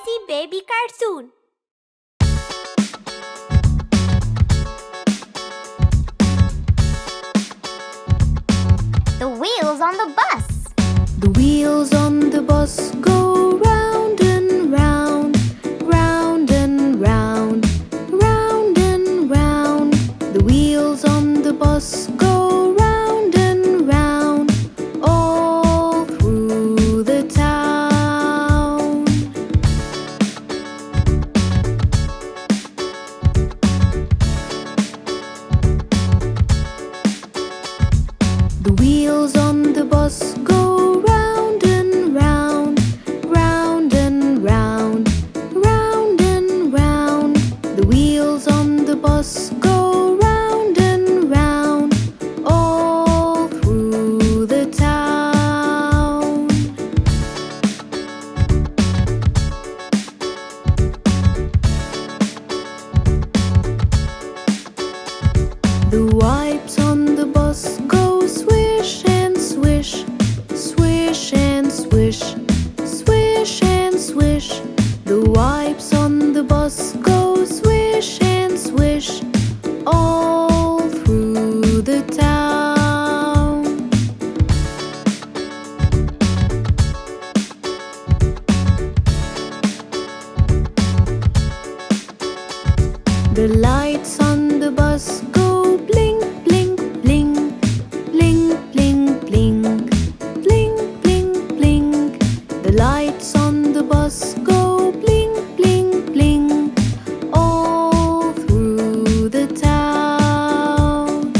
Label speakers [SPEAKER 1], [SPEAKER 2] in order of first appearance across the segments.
[SPEAKER 1] fuzzy baby cartoon. The wheels on the bus.
[SPEAKER 2] The wheels on the bus go round and round, round and round, round and round. The wheels on the bus go round and round, all through the town. The wheels on the bus go round and round, round and round, round and round. The wheels on the bus go round and round, all through the town. The wipes on the bus go swish and swish, swish and swish, swish and swish. The wipes on the bus go swish and swish, all through the town. The lights on the bus go blink, blink, blink, blink, blink, blink, blink, blink, blink. The lights on the bus go blink, blink, blink, all through the town.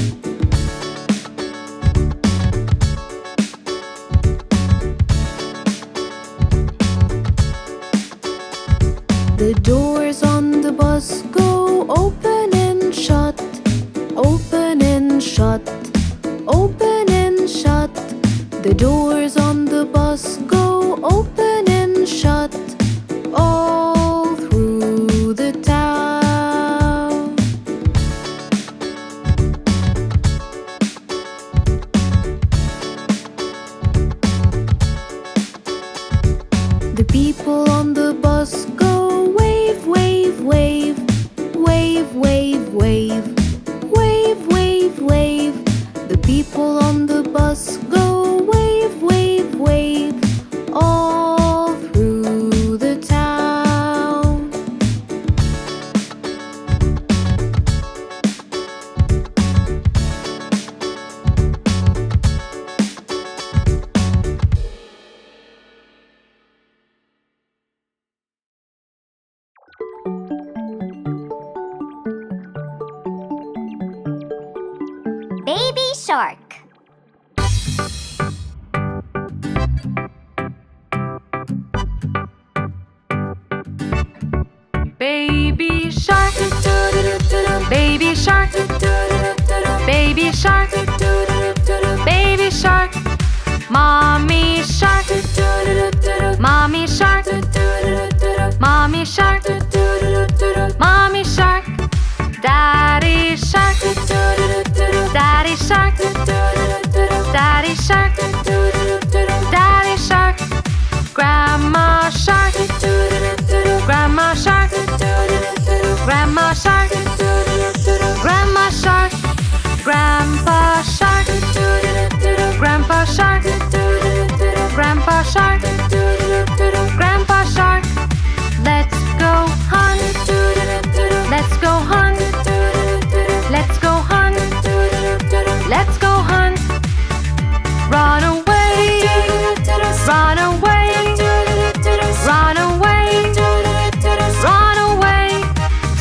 [SPEAKER 2] The doors on the bus go open and shut, open and shut, open and shut. The doors on the bus go open and shut, all through the town. The people on the bus go wave, wave, wave, wave, wave, wave, wave, wave, wave. The people on the bus go wave, wave, wave, all through the town.
[SPEAKER 1] Baby shark.
[SPEAKER 3] Baby shark, baby shark, baby shark, baby shark, mommy shark, mommy shark, mommy shark, mommy shark, daddy shark, daddy shark, daddy shark, daddy shark, grandma shark, grandma shark, grandma shark, grandma shark, grandpa shark, grandpa shark, grandpa shark, grandpa shark. Let's go hunt, let's go hunt, let's go hunt, let's go hunt. Run away, run away, run away, run away.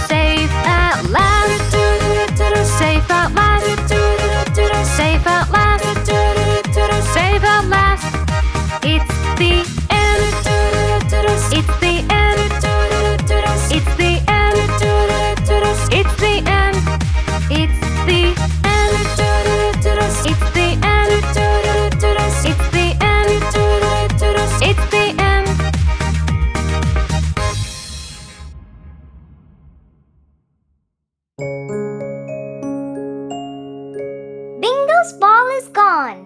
[SPEAKER 3] Safe at last, safe at last, safe at last, safe at last. It's the end, it's the end, it's the end, it's the end, it's the end, it's the end, it's the end, it's the end.
[SPEAKER 1] Bingo's ball is gone.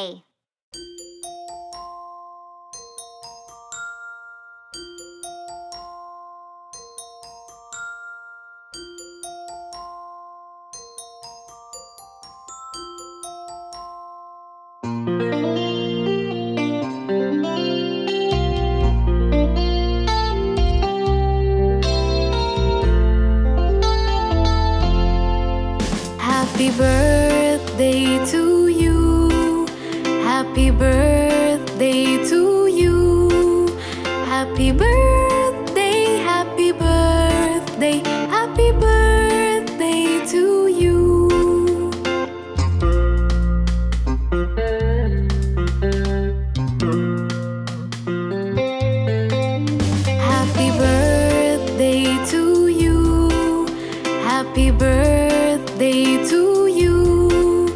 [SPEAKER 1] birthday.
[SPEAKER 2] Happy birthday to you. Happy birthday to you. Happy birthday, happy birthday, happy birthday to you. Happy birthday to you. Happy birthday to you.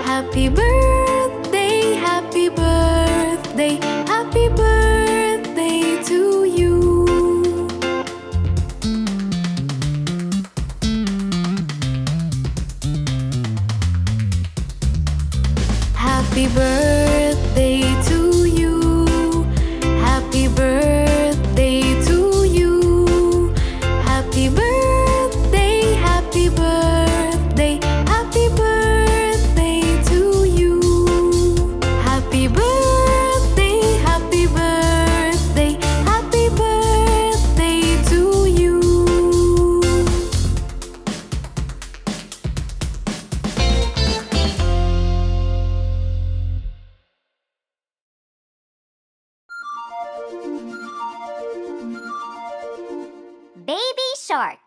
[SPEAKER 2] Happy birthday, happy birthday, happy birthday to you. Happy birthday to you. Happy birthday to you. Happy birthday, happy birthday, happy birthday to you. Happy birthday, happy birthday, happy birthday to you.
[SPEAKER 1] Baby shark.